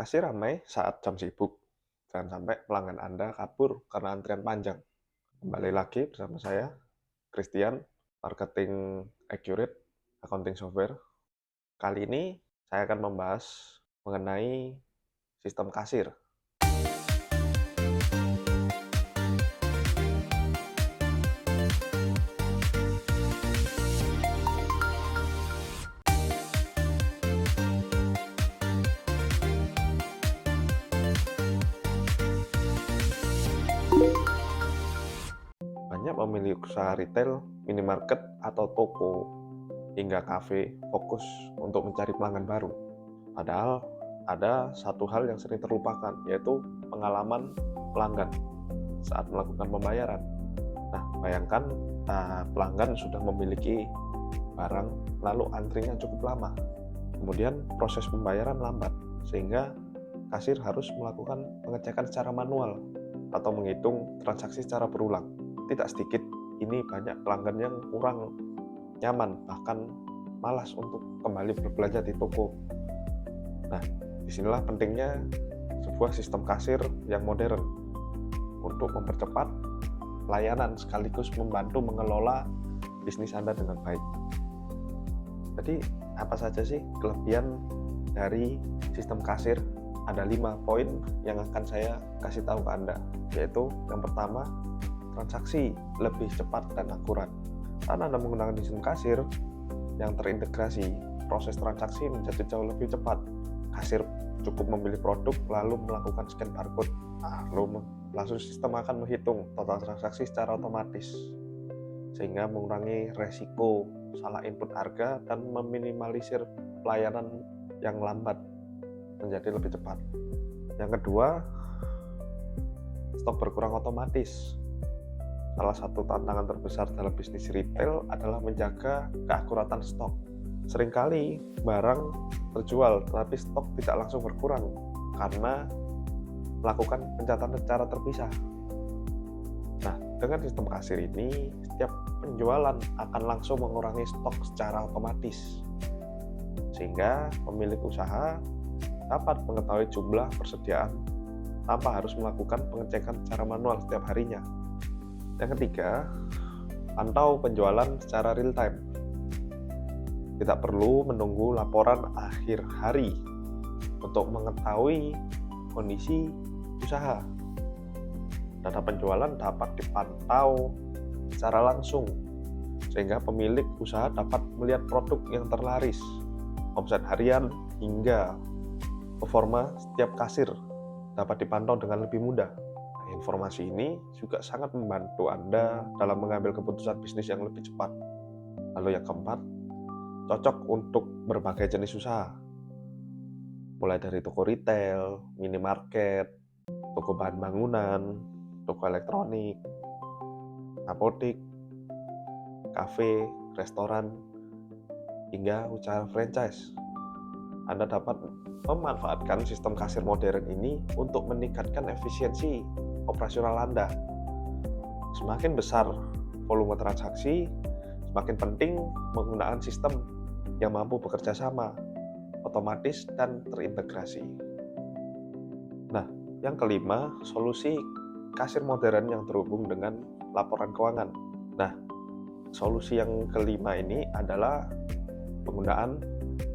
Kasir ramai saat jam sibuk. Jangan sampai pelanggan Anda kabur karena antrian panjang. Kembali lagi bersama saya, Christian, Marketing Accurate, Accounting Software. Kali ini saya akan membahas mengenai sistem kasir. Banyak pemilik usaha retail, minimarket, atau toko hingga kafe fokus untuk mencari pelanggan baru. Padahal ada satu hal yang sering terlupakan, yaitu pengalaman pelanggan saat melakukan pembayaran. Nah, bayangkan pelanggan sudah memiliki barang, lalu antrinya cukup lama. Kemudian proses pembayaran lambat, sehingga kasir harus melakukan pengecekan secara manual atau menghitung transaksi secara berulang. Tidak sedikit, ini banyak pelanggan yang kurang nyaman, bahkan malas untuk kembali berbelanja di toko. Nah, disinilah pentingnya sebuah sistem kasir yang modern untuk mempercepat layanan sekaligus membantu mengelola bisnis Anda dengan baik. Jadi, apa saja sih kelebihan dari sistem kasir? Ada 5 poin yang akan saya kasih tahu ke Anda, yaitu yang pertama, transaksi lebih cepat dan akurat. Karena Anda menggunakan sistem kasir yang terintegrasi, proses transaksi menjadi jauh lebih cepat. Kasir cukup memilih produk lalu melakukan scan barcode, langsung sistem akan menghitung total transaksi secara otomatis, sehingga mengurangi resiko salah input harga dan meminimalisir pelayanan yang lambat menjadi lebih cepat. Yang kedua, stok berkurang otomatis. Salah satu tantangan terbesar dalam bisnis retail adalah menjaga keakuratan stok. Seringkali barang terjual, tetapi stok tidak langsung berkurang karena melakukan pencatatan secara terpisah. Nah, dengan sistem kasir ini, setiap penjualan akan langsung mengurangi stok secara otomatis, sehingga pemilik usaha dapat mengetahui jumlah persediaan tanpa harus melakukan pengecekan secara manual setiap harinya. Yang ketiga, pantau penjualan secara real time. Tidak perlu menunggu laporan akhir hari untuk mengetahui kondisi usaha. Data penjualan dapat dipantau secara langsung, sehingga pemilik usaha dapat melihat produk yang terlaris, omset harian, hingga performa setiap kasir dapat dipantau dengan lebih mudah. Informasi ini juga sangat membantu Anda dalam mengambil keputusan bisnis yang lebih cepat. Lalu yang keempat, cocok untuk berbagai jenis usaha. Mulai dari toko retail, minimarket, toko bahan bangunan, toko elektronik, apotik, kafe, restoran, hingga usaha franchise. Anda dapat memanfaatkan sistem kasir modern ini untuk meningkatkan efisiensi operasional Anda. Semakin besar volume transaksi, semakin penting menggunakan sistem yang mampu bekerja sama, otomatis, dan terintegrasi. Nah, yang kelima, solusi kasir modern yang terhubung dengan laporan keuangan. Nah, solusi yang kelima ini adalah penggunaan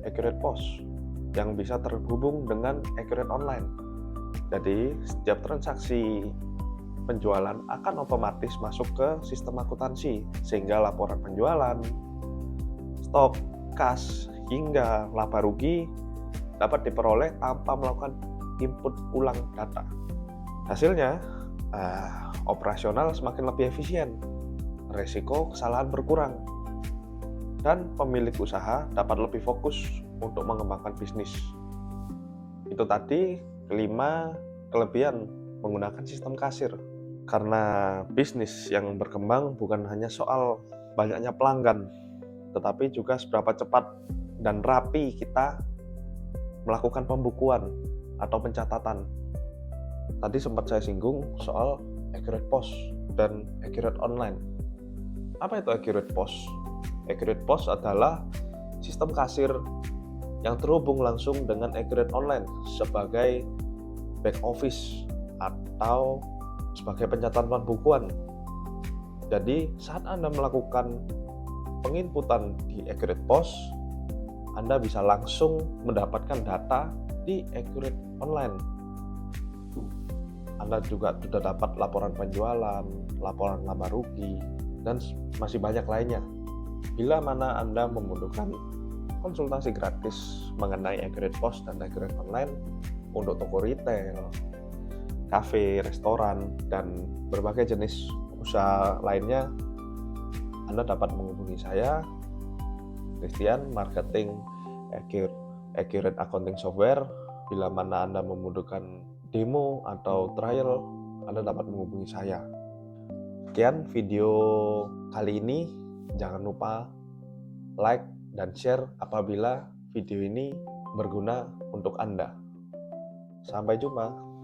Accurate POS yang bisa terhubung dengan Accurate Online. Jadi, setiap transaksi penjualan akan otomatis masuk ke sistem akuntansi, sehingga laporan penjualan, stok, kas, hingga laba rugi dapat diperoleh tanpa melakukan input ulang data. Hasilnya, operasional semakin lebih efisien, resiko kesalahan berkurang, dan pemilik usaha dapat lebih fokus untuk mengembangkan bisnis. Itu tadi 5 kelebihan menggunakan sistem kasir. Karena bisnis yang berkembang bukan hanya soal banyaknya pelanggan, tetapi juga seberapa cepat dan rapi kita melakukan pembukuan atau pencatatan. Tadi sempat saya singgung soal Accurate POS dan Accurate Online. Apa itu Accurate POS? Accurate POS adalah sistem kasir yang terhubung langsung dengan Accurate Online sebagai back office atau sebagai pencatatan pembukuan. Jadi saat Anda melakukan penginputan di Accurate POS, Anda bisa langsung mendapatkan data di Accurate Online. Anda juga sudah dapat laporan penjualan, laporan laba rugi, dan masih banyak lainnya. Bila mana Anda membutuhkan konsultasi gratis mengenai Accurate POS dan Accurate Online untuk toko retail, kafe, restoran, dan berbagai jenis usaha lainnya, Anda dapat menghubungi saya, Christian, Marketing Accurate Accounting Software. Bila mana Anda membutuhkan demo atau trial, Anda dapat menghubungi saya. Sekian video kali ini. Jangan lupa like dan share apabila video ini berguna untuk Anda. Sampai jumpa.